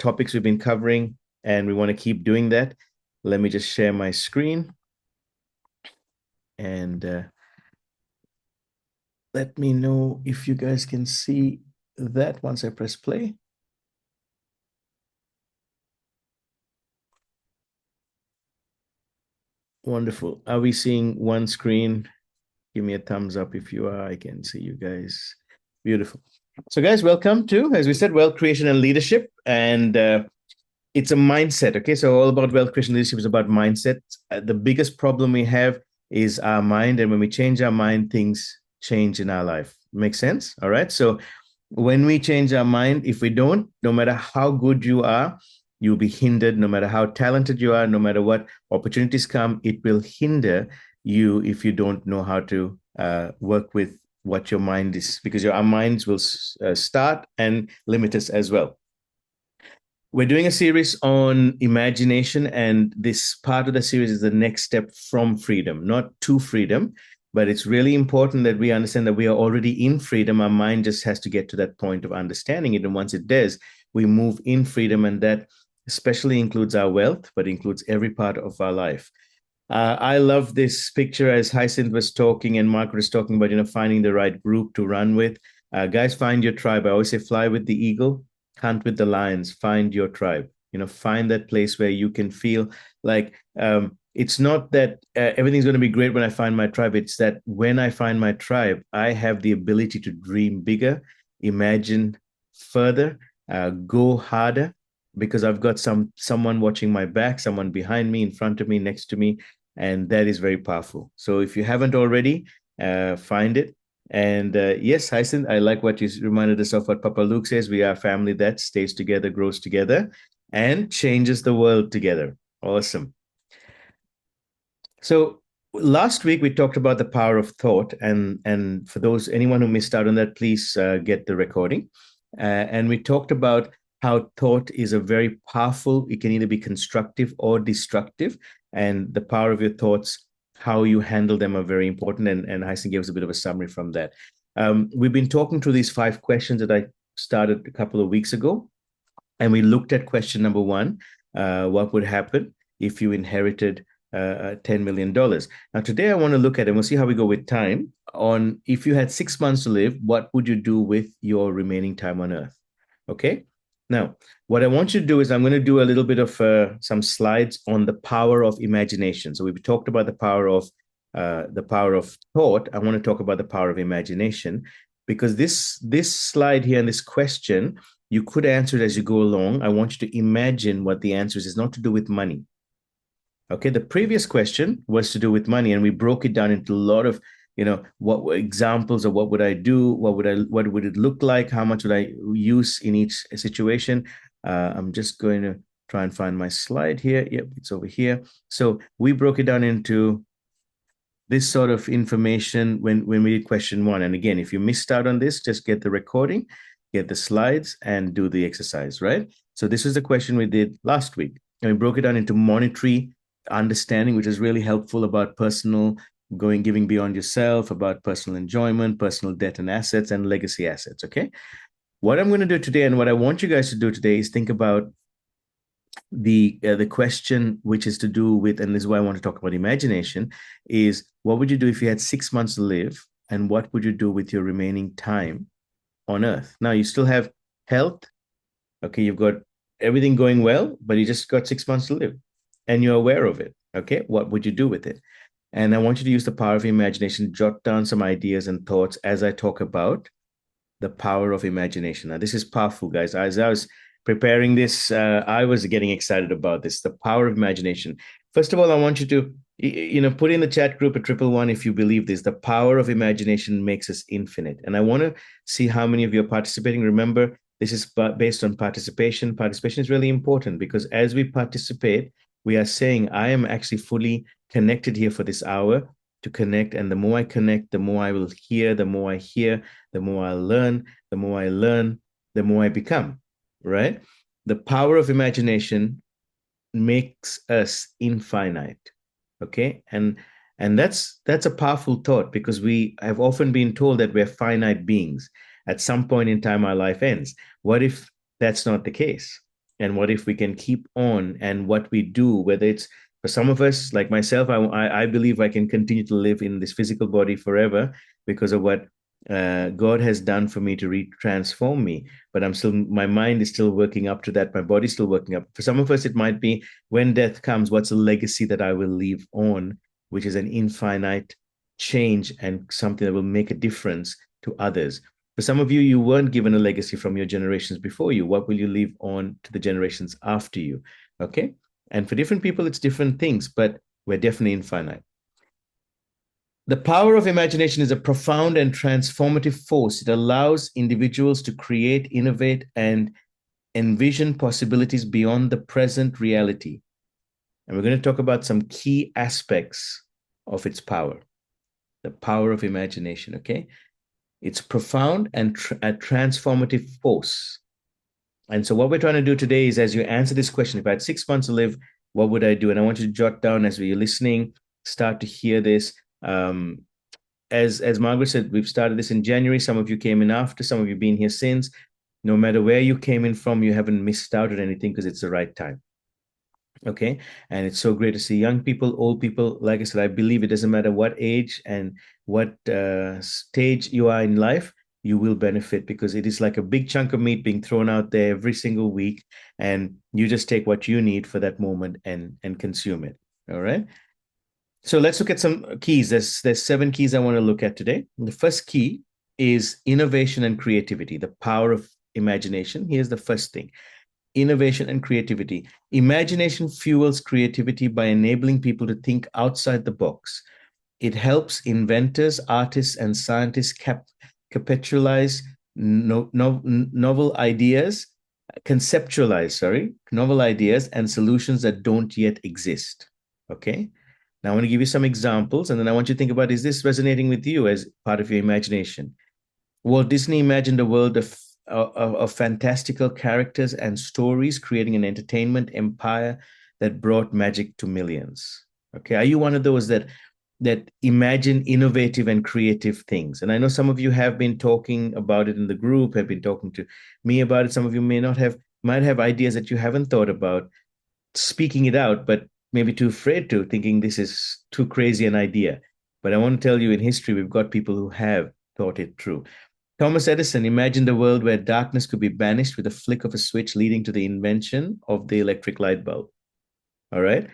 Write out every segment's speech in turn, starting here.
topics we've been covering, and we want to keep doing that. Let me just share my screen and let me know if you guys can see that once I press play. Wonderful. Are we seeing one screen? Give me a thumbs up if you are. I can see you guys. Beautiful. So, guys, welcome to, as we said, wealth creation and leadership. And it's a mindset. Okay. So, all about wealth creation leadership is about mindset. The biggest problem we have is our mind. And when we change our mind, things change in our life. Make sense? All right. So, when we change our mind, if we don't, no matter how good you are, you'll be hindered. No matter how talented you are, no matter what opportunities come, it will hinder you if you don't know how to work with what your mind is, because our minds will start and limit us as well. We're doing a series on imagination, and this part of the series is the next step from freedom, not to freedom. But it's really important that we understand that we are already in freedom. Our mind just has to get to that point of understanding it. And once it does, we move in freedom. And that especially includes our wealth, but includes every part of our life. I love this picture as Hyacinth was talking and Margaret was talking about, finding the right group to run with. Guys, find your tribe. I always say fly with the eagle, hunt with the lions, find your tribe. Find that place where you can feel like it's not that everything's going to be great when I find my tribe. It's that when I find my tribe, I have the ability to dream bigger, imagine further, go harder, because I've got someone watching my back, someone behind me, in front of me, next to me, and that is very powerful. So if you haven't already, find it. And yes, Hyacinth, I like what you reminded us of what Papa Luke says. We are a family that stays together, grows together, and changes the world together. Awesome. So last week we talked about the power of thought, and for anyone who missed out on that, please get the recording. And we talked about how thought is a very powerful. It can either be constructive or destructive, and the power of your thoughts, how you handle them, are very important. And Heisen gave us a bit of a summary from that. We've been talking through these 5 questions that I started a couple of weeks ago, and we looked at question number 1: what would happen if you inherited $10 million? Now, today I want to look at, and we'll see how we go with time, on if you had 6 months to live, what would you do with your remaining time on Earth? Okay. Now, what I want you to do is I'm going to do a little bit of some slides on the power of imagination. So we've talked about the power of thought. I want to talk about the power of imagination, because this slide here and this question, you could answer it as you go along. I want you to imagine what the answer is. It's not to do with money. Okay, the previous question was to do with money, and we broke it down into a lot of, what were examples of what would I do, what would it look like, how much would I use in each situation. I'm just going to try and find my slide here. Yep, it's over here. So we broke it down into this sort of information when we did question 1. And again, if you missed out on this, just get the recording, get the slides, and do the exercise, right? So this is the question we did last week, and we broke it down into monetary understanding, which is really helpful, about personal giving beyond yourself, about personal enjoyment, personal debt and assets, and legacy assets. Okay. What I'm going to do today, and what I want you guys to do today, is think about the question, which is to do with, and this is why I want to talk about imagination, is what would you do if you had 6 months to live, and what would you do with your remaining time on Earth? Now, you still have health. Okay. You've got everything going well, but you just got 6 months to live, and you're aware of it. Okay. What would you do with it? And I want you to use the power of imagination, jot down some ideas and thoughts as I talk about the power of imagination. Now, this is powerful, guys. As I was preparing this, I was getting excited about this, the power of imagination. First of all, I want you to, put in the chat group at 111 if you believe this. The power of imagination makes us infinite. And I want to see how many of you are participating. Remember, this is based on participation. Participation is really important, because as we participate, we are saying, I am actually fully connected here for this hour to connect. And the more I connect, the more I will hear. The more I hear, the more I'll learn. The more I learn, the more I become, right? The power of imagination makes us infinite. Okay. And that's a powerful thought, because we have often been told that we're finite beings. At some point in time, our life ends. What if that's not the case? And what if we can keep on, and what we do, whether it's for some of us, like myself, I believe I can continue to live in this physical body forever because of what God has done for me to transform me. But my mind is still working up to that. My body's still working up. For some of us, it might be when death comes, what's a legacy that I will leave on, which is an infinite change and something that will make a difference to others. For some of you, you weren't given a legacy from your generations before you. What will you leave on to the generations after you? Okay. And for different people, it's different things, but we're definitely infinite. The power of imagination is a profound and transformative force. It allows individuals to create, innovate, and envision possibilities beyond the present reality. And we're going to talk about some key aspects of its power. The power of imagination, okay? It's profound and a transformative force. And so, what we're trying to do today is, as you answer this question, if I had 6 months to live, what would I do? And I want you to jot down as you're listening, start to hear this. As Margaret said, we've started this in January. Some of you came in after, some of you been here since. No matter where you came in from, you haven't missed out on anything because it's the right time. Okay. And it's so great to see young people, old people. Like I said, I believe it doesn't matter what age and what stage you are in life, you will benefit because it is like a big chunk of meat being thrown out there every single week. And you just take what you need for that moment and consume it. All right. So let's look at some keys. There's 7 keys I want to look at today. The first key is innovation and creativity, the power of imagination. Here's the first thing: innovation and creativity. Imagination fuels creativity by enabling people to think outside the box. It helps inventors, artists, and scientists capitalize novel ideas, novel ideas and solutions that don't yet exist. Okay. Now, I want to give you some examples, and then I want you to think about, is this resonating with you as part of your imagination? Walt Disney imagined a world of fantastical characters and stories, creating an entertainment empire that brought magic to millions. Okay, are you one of those that imagine innovative and creative things? And I know some of you have been talking about it in the group, have been talking to me about it. Some of you might have ideas that you haven't thought about speaking it out, but maybe too afraid to, thinking this is too crazy an idea. But I want to tell you, in history, we've got people who have thought it through. Thomas Edison imagined a world where darkness could be banished with a flick of a switch, leading to the invention of the electric light bulb. All right.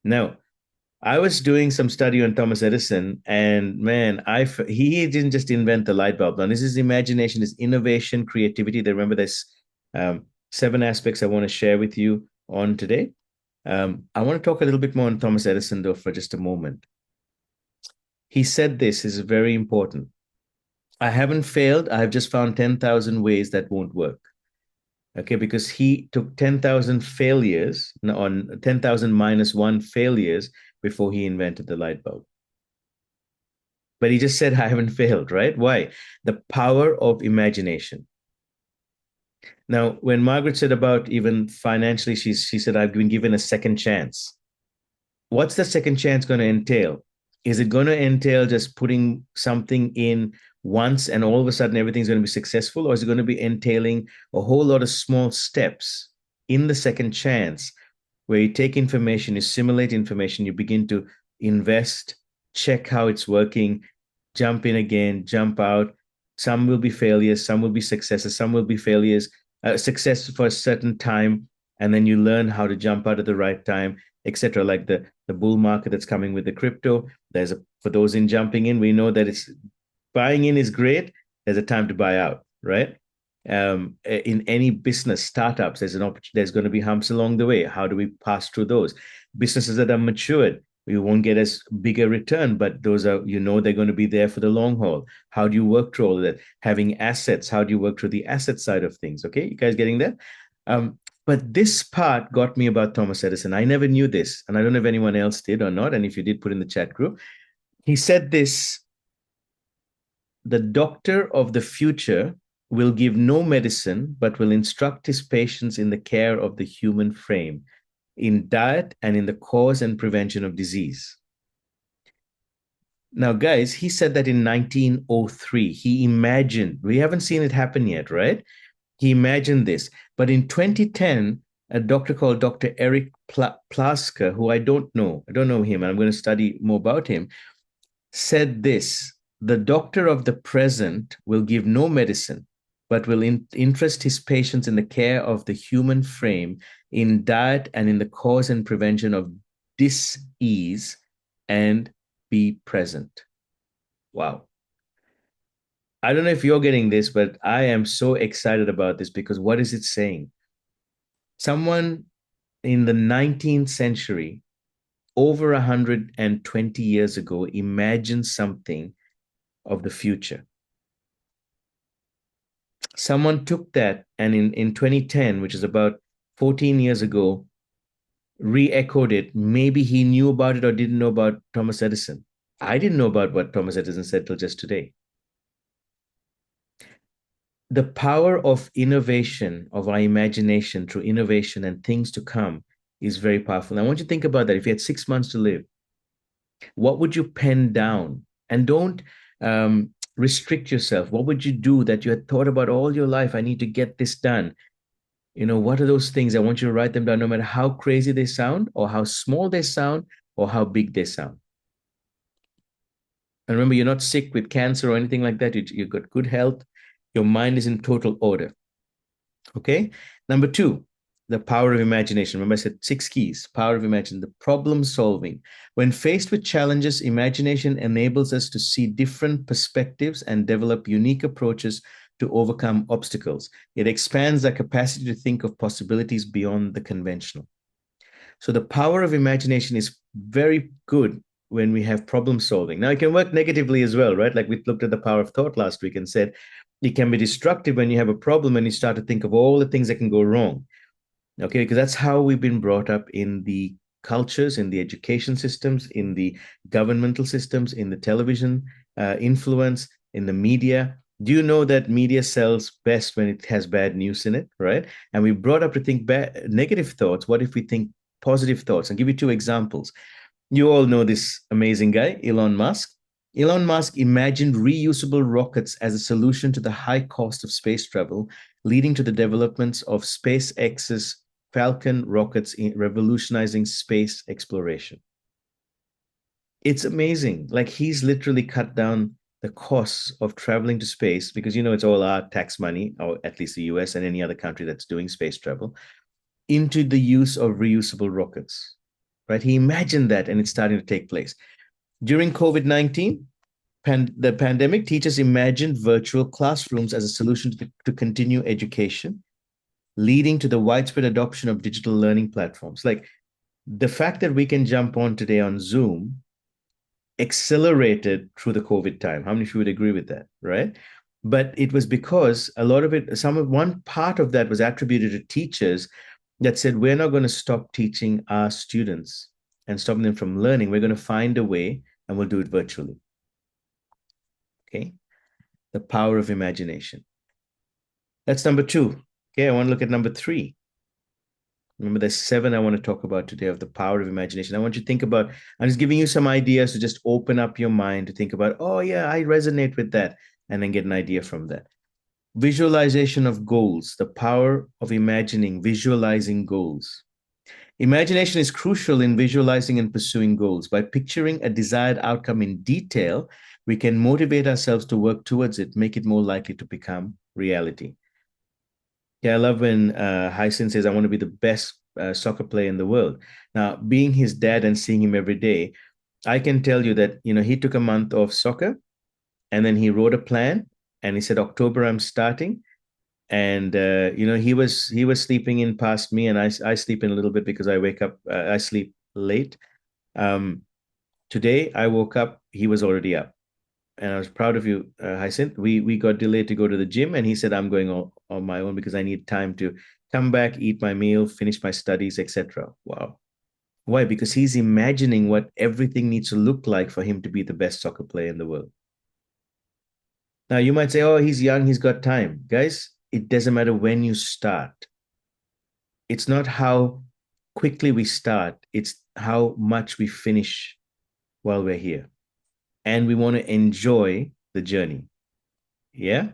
Now, I was doing some study on Thomas Edison, and man, he didn't just invent the light bulb. Now, this is imagination, is innovation, creativity. Remember, there's 7 aspects I want to share with you on today. I want to talk a little bit more on Thomas Edison, though, for just a moment. He said this is very important. I haven't failed. I've just found 10,000 ways that won't work. Okay, because he took 10,000 failures on 10,000 minus 1 failures before he invented the light bulb. But he just said, I haven't failed, right? Why? The power of imagination. Now, when Margaret said about even financially, she said, I've been given a second chance. What's the second chance going to entail? Is it going to entail just putting something in once and all of a sudden everything's going to be successful? Or is it going to be entailing a whole lot of small steps in the second chance where you take information, you simulate information, you begin to invest, check how it's working, jump in again, jump out. Some will be failures, some will be successes, some will be failures, success for a certain time, and then you learn how to jump out at the right time, etc. Like the bull market that's coming with the crypto. For those in jumping in, we know that it's buying in is great. There's a time to buy out, right? In any business, startups, there's going to be humps along the way. How do we pass through those? Businesses that are matured, we won't get as big a return, but those are, they're going to be there for the long haul. How do you work through all of that? Having assets, how do you work through the asset side of things? Okay, you guys getting that? But this part got me about Thomas Edison. I never knew this, and I don't know if anyone else did or not. And if you did, put in the chat group. He said this: the doctor of the future will give no medicine, but will instruct his patients in the care of the human frame, in diet, and in the cause and prevention of disease. Now, guys, he said that in 1903. He imagined, we haven't seen it happen yet, right? He imagined this. But in 2010, a doctor called Dr. Eric Plasker, who I don't know. I don't know him, and I'm going to study more about him, said this: the doctor of the present will give no medicine, but will interest his patients in the care of the human frame, in diet, and in the cause and prevention of dis-ease, and be present. Wow. I don't know if you're getting this, but I am so excited about this because what is it saying? Someone in the 19th century, over 120 years ago, imagined something of the future. Someone took that and in 2010, which is about 14 years ago, re-echoed it. Maybe he knew about it or didn't know about Thomas Edison. I didn't know about what Thomas Edison said till just today. The power of innovation, of our imagination through innovation and things to come is very powerful. And I want you to think about that. If you had 6 months to live, what would you pen down? And don't restrict yourself. What would you do that you had thought about all your life? I need to get this done. What are those things? I want you to write them down, no matter how crazy they sound, or how small they sound, or how big they sound. And remember, you're not sick with cancer or anything like that. You've got good health. Your mind is in total order. Okay. Number two, the power of imagination. Remember, I said 6 keys: power of imagination, the problem solving. When faced with challenges, imagination enables us to see different perspectives and develop unique approaches to overcome obstacles. It expands our capacity to think of possibilities beyond the conventional. So, the power of imagination is very good when we have problem solving. Now, it can work negatively as well, right? Like we looked at the power of thought last week and said it can be destructive when you have a problem and you start to think of all the things that can go wrong. Okay, because that's how we've been brought up in the cultures, in the education systems, in the governmental systems, in the television influence, in the media. Do you know that media sells best when it has bad news in it, right? And we brought up to think negative thoughts. What if we think positive thoughts? I'll give you two examples. You all know this amazing guy, Elon Musk. Elon Musk imagined reusable rockets as a solution to the high cost of space travel, leading to the developments of SpaceX's Falcon rockets in revolutionizing space exploration. It's amazing. Like he's literally cut down the costs of traveling to space because it's all our tax money, or at least the US and any other country that's doing space travel, into the use of reusable rockets. Right? He imagined that and it's starting to take place. During COVID-19, the pandemic, teachers imagined virtual classrooms as a solution to continue education, leading to the widespread adoption of digital learning platforms. Like the fact that we can jump on today on Zoom accelerated through the COVID time. How many of you would agree with that, right? But it was because a lot of it, one part of that was attributed to teachers that said, we're not going to stop teaching our students and stopping them from learning. We're going to find a way and we'll do it virtually. Okay. The power of imagination. That's number two. Okay. I want to look at number three. Remember, there's 7 I want to talk about today of the power of imagination. I want you to think about, I'm just giving you some ideas to just open up your mind to think about, oh, yeah, I resonate with that, and then get an idea from that. Visualization of goals, the power of imagining, visualizing goals. Imagination is crucial in visualizing and pursuing goals. By picturing a desired outcome in detail, we can motivate ourselves to work towards it, make it more likely to become reality. Yeah, I love when Hyson says, I want to be the best soccer player in the world. Now, being his dad and seeing him every day, I can tell you that, he took a month off soccer and then he wrote a plan and he said, October, I'm starting. And, he was sleeping in past me and I sleep in a little bit because I sleep late. Um, Today, I woke up, he was already up and I was proud of you, Hyacinth. We got delayed to go to the gym, and he said, "I'm going on my own because I need time to come back, eat my meal, finish my studies, etc." Wow. Why? Because he's imagining what everything needs to look like for him to be the best soccer player in the world. Now, you might say, "Oh, he's young, he's got time." Guys, it doesn't matter when you start. It's not how quickly we start, it's how much we finish while we're here. And we want to enjoy the journey. Yeah.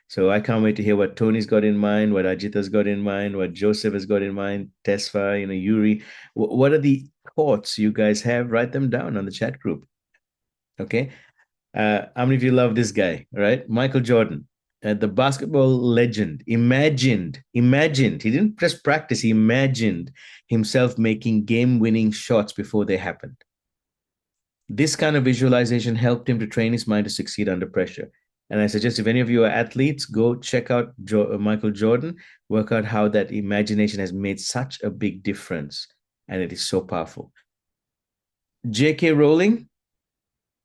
So I can't wait to hear what Tony's got in mind, what Ajita's got in mind, what Joseph has got in mind, Tesfa, Yuri. What are the thoughts you guys have? Write them down on the chat group. Okay. How many of you love this guy, right? Michael Jordan, the basketball legend, imagined. He didn't just practice, he imagined himself making game winning shots before they happened. This kind of visualization helped him to train his mind to succeed under pressure. And I suggest if any of you are athletes, go check out Michael Jordan, work out how that imagination has made such a big difference. And it is so powerful. J.K. Rowling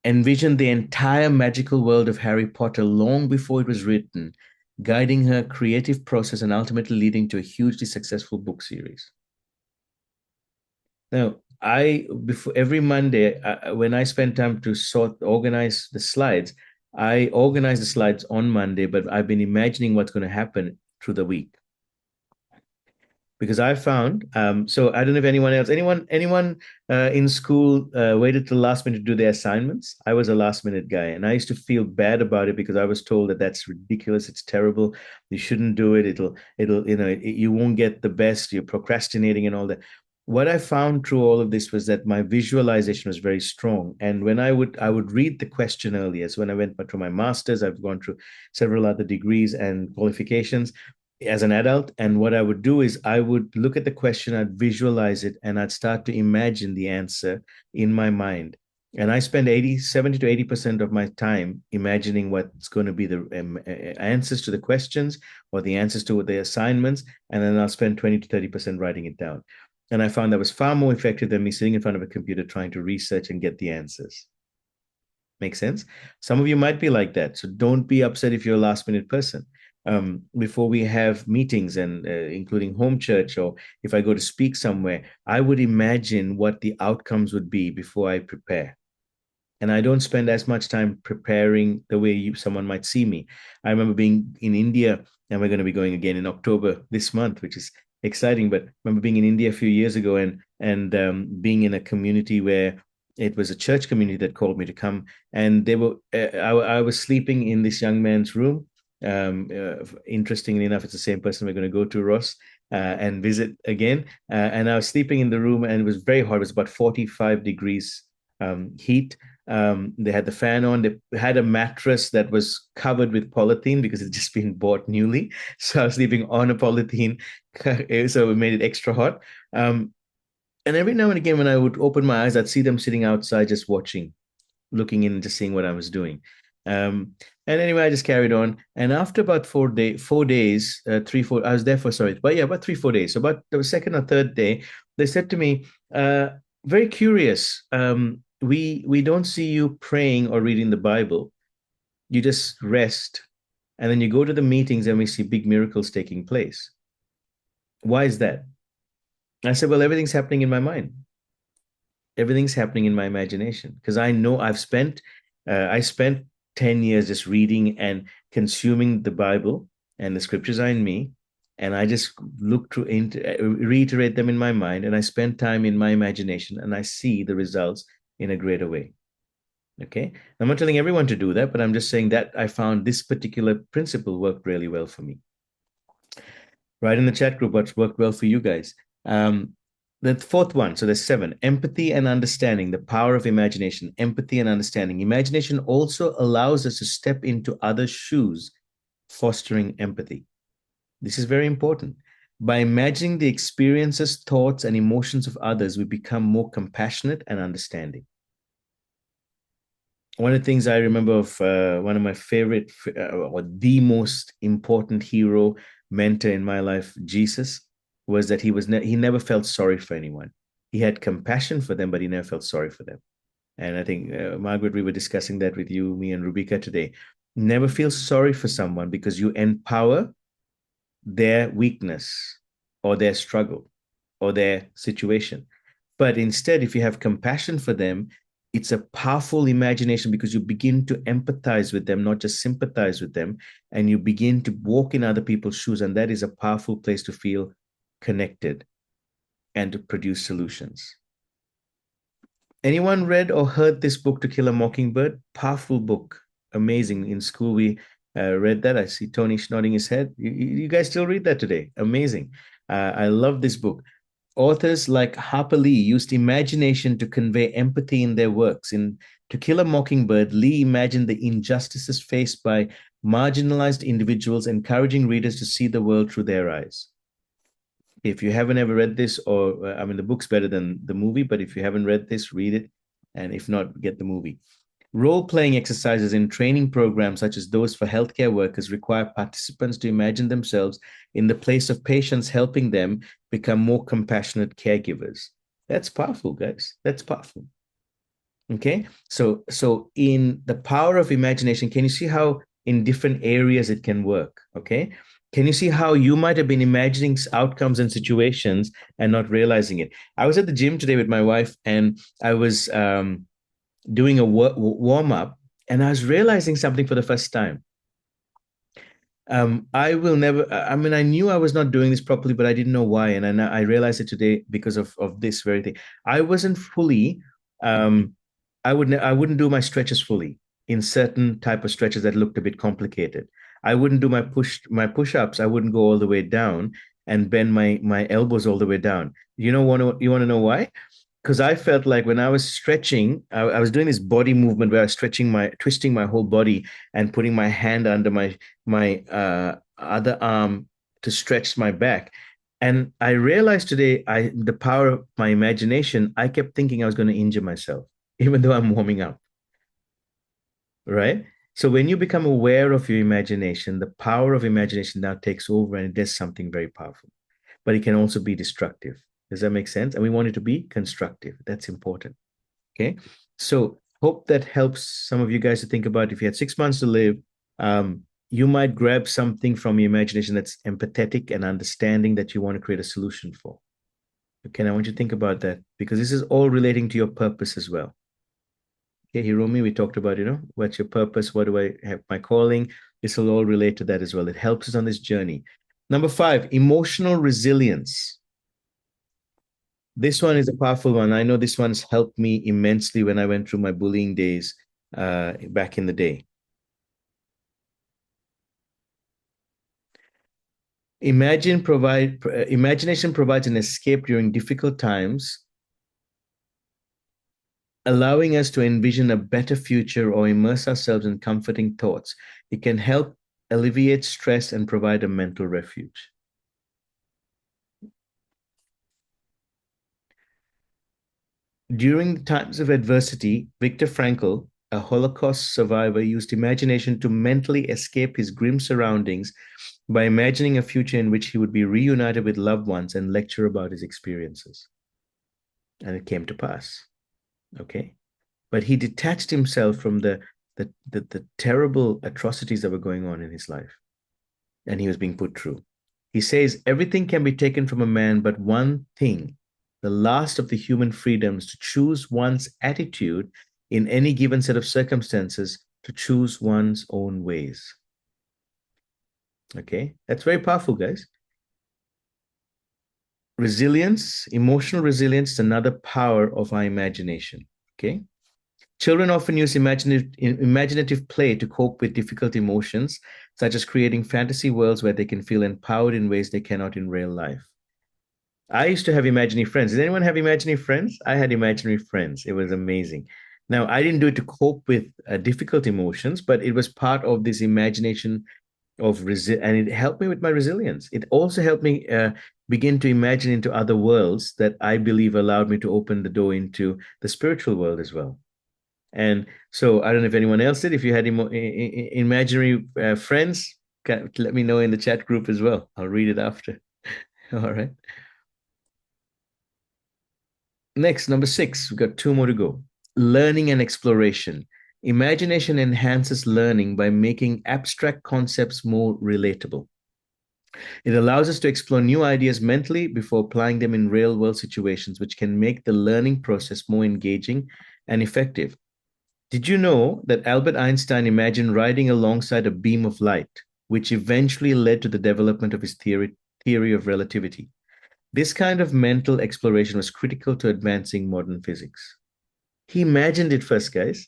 envisioned the entire magical world of Harry Potter long before it was written, guiding her creative process and ultimately leading to a hugely successful book series. Now, I before every Monday when I spend time to organize the slides, I organize the slides on Monday, but I've been imagining what's going to happen through the week because I found so I don't know if anyone in school waited till last minute to do their assignments. I was a last minute guy, and I used to feel bad about it because I was told that that's ridiculous, it's terrible, you shouldn't do it. It'll you won't get the best. You're procrastinating and all that. What I found through all of this was that my visualization was very strong, and when I would read the question earlier. So when I went through my masters, I've gone through several other degrees and qualifications as an adult. And what I would do is I would look at the question, I'd visualize it, and I'd start to imagine the answer in my mind. And I spend 70 to 80% of my time imagining what's going to be the answers to the questions or the answers to the assignments. And then I'll spend 20 to 30% writing it down. And I found that was far more effective than me sitting in front of a computer trying to research and get the answers. Make sense? Some of you might be like that. So don't be upset if you're a last minute person. Before we have meetings and including home church, or if I go to speak somewhere, I would imagine what the outcomes would be before I prepare. And I don't spend as much time preparing the way someone might see me. I remember being in India, and we're going to be going again in October this month, which is exciting. But I remember being in India a few years ago and being in a community where it was a church community that called me to come, and they were I was sleeping in this young man's room. Interestingly enough, it's the same person we're going to go to, Ross, and visit again. And I was sleeping in the room, and it was very hot. It was about 45 degrees heat. They had the fan on. They had a mattress that was covered with polythene because it's just been bought newly. So I was sleeping on a polythene, so it made it extra hot. And every now and again, when I would open my eyes, I'd see them sitting outside just watching, looking in, just seeing what I was doing. And anyway, I just carried on. And after about 4 days, 3, 4, I was there for, sorry, but yeah, about 3, 4 days. So about the second or third day, they said to me, very curious, we don't see you praying or reading the Bible. You just rest. And then you go to the meetings and we see big miracles taking place. Why is that? I said, well, everything's happening in my mind. Everything's happening in my imagination because I know I spent 10 years just reading and consuming the Bible, and the scriptures are in me. And I just look to reiterate them in my mind, and I spend time in my imagination, and I see the results in a greater way. Okay. I'm not telling everyone to do that, but I'm just saying that I found this particular principle worked really well for me. Write in the chat group what's worked well for you guys. The fourth one, so there's 7: empathy and understanding, the power of imagination. Empathy and understanding. Imagination also allows us to step into others' shoes, fostering empathy. This is very important. By imagining the experiences, thoughts, and emotions of others, we become more compassionate and understanding. One of the things I remember of one of my favorite or the most important hero, mentor in my life, Jesus, was that he never felt sorry for anyone. He had compassion for them, but he never felt sorry for them. And I think, Margaret, we were discussing that with you, me, and Rubika today. Never feel sorry for someone because you empower their weakness or their struggle or their situation. But instead, if you have compassion for them, it's a powerful imagination because you begin to empathize with them, not just sympathize with them, and you begin to walk in other people's shoes. And that is a powerful place to feel connected and to produce solutions. Anyone read or heard this book, To Kill a Mockingbird? Powerful book. Amazing. In school, we read that. I see Tony nodding his head. You guys still read that today? Amazing. I love this book. Authors like Harper Lee used imagination to convey empathy in their works. In To Kill a Mockingbird, Lee imagined the injustices faced by marginalized individuals, encouraging readers to see the world through their eyes. If you haven't ever read this, or I mean, the book's better than the movie, but if you haven't read this, read it. And if not, get the movie. Role playing exercises in training programs, such as those for healthcare workers, require participants to imagine themselves in the place of patients, helping them become more compassionate caregivers. That's powerful, guys. That's powerful. Okay. So in the power of imagination, can you see how in different areas it can work? Okay. Can you see how you might have been imagining outcomes and situations and not realizing it? I was at the gym today with my wife, and I was doing a warm up, and I was realizing something for the first time. I will never. I mean, I knew I was not doing this properly, but I didn't know why, and I realized it today because of this very thing. I wasn't fully. I wouldn't do my stretches fully in certain type of stretches that looked a bit complicated. I wouldn't do my push-ups. I wouldn't go all the way down and bend my elbows all the way down. You want to know why? Because I felt like when I was stretching, I was doing this body movement where I was twisting my whole body and putting my hand under my other arm to stretch my back. And I realized today, the power of my imagination. I kept thinking I was going to injure myself, even though I'm warming up, right? So when you become aware of your imagination, the power of imagination now takes over and it does something very powerful. But it can also be destructive. Does that make sense? And we want it to be constructive. That's important. Okay. So hope that helps some of you guys to think about if you had 6 months to live, you might grab something from your imagination that's empathetic and understanding that you want to create a solution for. Okay. And I want you to think about that because this is all relating to your purpose as well. Okay, Hiromi, we talked about, what's your purpose? What do I have my calling? This will all relate to that as well. It helps us on this journey. Number 5, emotional resilience. This one is a powerful one. I know this one's helped me immensely when I went through my bullying days back in the day. Imagination provides an escape during difficult times, allowing us to envision a better future or immerse ourselves in comforting thoughts. It can help alleviate stress and provide a mental refuge. During times of adversity, Viktor Frankl, a Holocaust survivor, used imagination to mentally escape his grim surroundings by imagining a future in which he would be reunited with loved ones and lecture about his experiences. And it came to pass. Okay. But he detached himself from the terrible atrocities that were going on in his life. And he was being put through. He says, everything can be taken from a man, but one thing, the last of the human freedoms, to choose one's attitude in any given set of circumstances, to choose one's own ways. Okay, that's very powerful, guys. Resilience, emotional resilience is another power of our imagination. Okay. Children often use imaginative play to cope with difficult emotions, such as creating fantasy worlds where they can feel empowered in ways they cannot in real life. I used to have imaginary friends. Did anyone have imaginary friends? I had imaginary friends. It was amazing. Now, I didn't do it to cope with difficult emotions, but it was part of this imagination and it helped me with my resilience. It also helped me begin to imagine into other worlds that I believe allowed me to open the door into the spiritual world as well. And so I don't know if anyone else did. If you had imaginary friends, let me know in the chat group as well. I'll read it after. All right. Next, number 6, we've got 2 more to go. Learning and exploration. Imagination enhances learning by making abstract concepts more relatable. It allows us to explore new ideas mentally before applying them in real world situations, which can make the learning process more engaging and effective. Did you know that Albert Einstein imagined riding alongside a beam of light, which eventually led to the development of his theory of relativity? This kind of mental exploration was critical to advancing modern physics. He imagined it first, guys.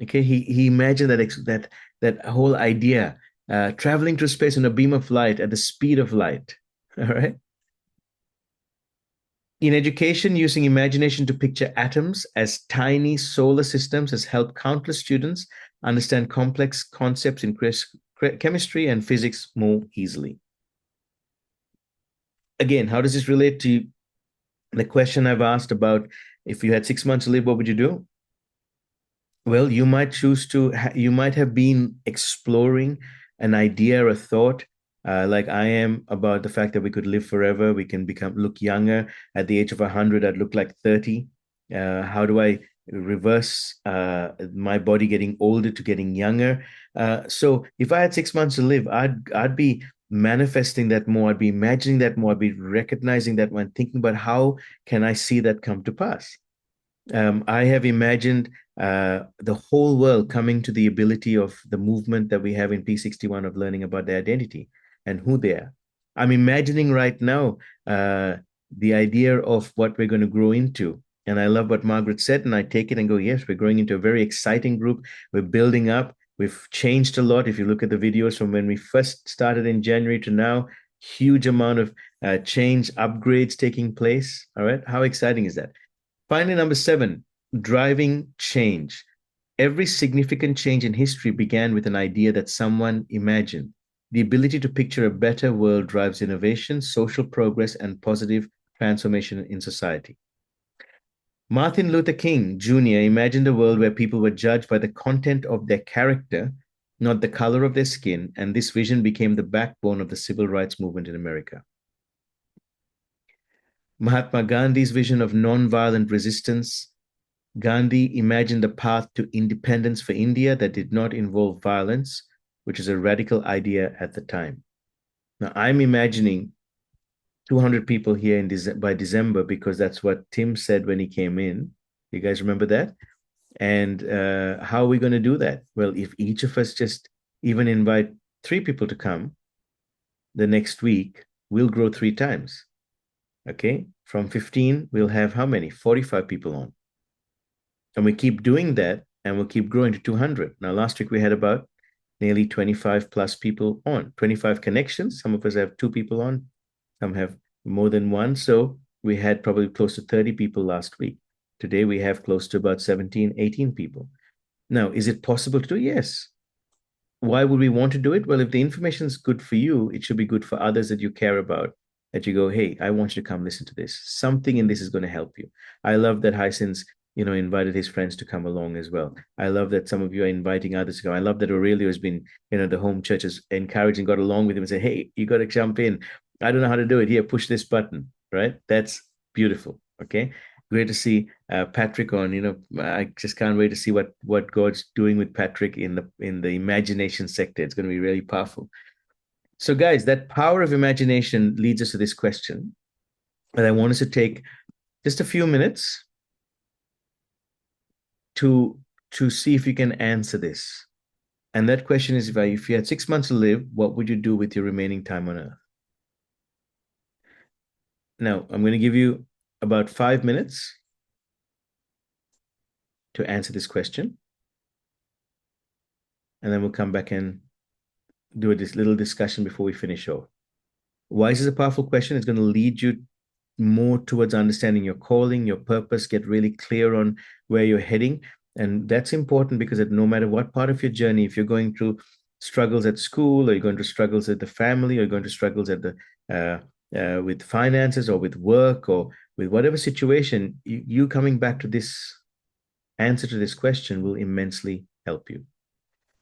Okay, he imagined that whole idea, traveling through space on a beam of light at the speed of light. All right. In education, using imagination to picture atoms as tiny solar systems has helped countless students understand complex concepts in chemistry and physics more easily. Again, how does this relate to the question I've asked about if you had 6 months to live, what would you do? Well, you might choose to, you might have been exploring an idea or a thought, like I am, about the fact that we could live forever. We can look younger. At the age of 100, I'd look like 30. How do I reverse my body getting older to getting younger? So if I had 6 months to live, I'd be manifesting that more. I'd be imagining that more. I'd be recognizing that one, thinking about how can I see that come to pass. I have imagined the whole world coming to the ability of the movement that we have in P61 of learning about their identity and who they are. I'm imagining right now the idea of what we're going to grow into. And I love what Margaret said, and I take it and go, yes, we're growing into a very exciting group. We're building up. We've changed a lot. If you look at the videos from when we first started in January to now, huge amount of change, upgrades taking place. All right. How exciting is that? Finally, number seven, driving change. Every significant change in history began with an idea that someone imagined. The ability to picture a better world drives innovation, social progress, and positive transformation in society. Martin Luther King Jr. imagined a world where people were judged by the content of their character, not the color of their skin, and this vision became the backbone of the civil rights movement in America. Mahatma Gandhi's vision of nonviolent resistance. Gandhi imagined a path to independence for India that did not involve violence, which is a radical idea at the time. Now, I'm imagining 200 people here by December because that's what Tim said when he came in. You guys remember that? And how are we going to do that? Well, if each of us just even invite three people to come the next week, we'll grow three times. Okay. From 15, we'll have how many? 45 people on. And we keep doing that and we'll keep growing to 200. Now, last week we had about nearly 25 plus people on, 25 connections. Some of us have two people on, some have more than one. So we had probably close to 30 people last week. Today we have close to about 17, 18 people. Now, is it possible to do? Yes. Why would we want to do it? Well, if the information is good for you, it should be good for others that you care about. That you go, hey, I want you to come listen to this. Something in this is going to help you. I love that Hyson's, invited his friends to come along as well. I love that some of you are inviting others to come. I love that Aurelio has been, the home church has encouraged and got along with him and said, hey, you got to jump in. I don't know how to do it. Here, push this button, right? That's beautiful. Okay. Great to see Patrick on. I just can't wait to see what God's doing with Patrick in the imagination sector. It's going to be really powerful. So, guys, that power of imagination leads us to this question, and I want us to take just a few minutes to see if you can answer this. And that question is, if you had 6 months to live, what would you do with your remaining time on Earth? Now, I'm going to give you about 5 minutes to answer this question, and then we'll come back and do this little discussion before we finish off. Why is this a powerful question? It's going to lead you more towards understanding your calling, your purpose, get really clear on where you're heading. And that's important because no matter what part of your journey, if you're going through struggles at school, or you're going to struggles at the family, or you're going to struggles at the with finances or with work or with whatever situation, you coming back to this answer to this question will immensely help you.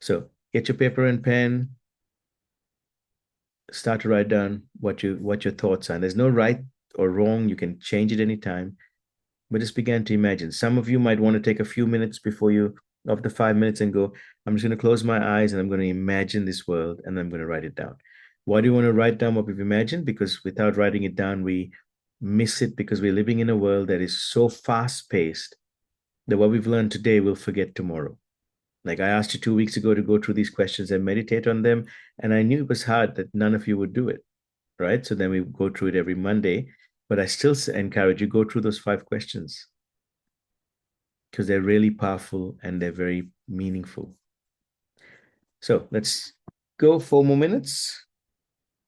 So get your paper and pen, start to write down what your thoughts are. And there's no right or wrong. You can change it anytime. But just begin to imagine. Some of you might want to take a few minutes before you of the 5 minutes and go, I'm just going to close my eyes and I'm going to imagine this world and I'm going to write it down. Why do you want to write down what we've imagined? Because without writing it down, we miss it because we're living in a world that is so fast paced that what we've learned today we'll forget tomorrow. Like I asked you 2 weeks ago to go through these questions and meditate on them. And I knew it was hard that none of you would do it. Right. So then we go through it every Monday. But I still encourage you go through those 5 questions. because they're really powerful and they're very meaningful. So let's go 4 more minutes.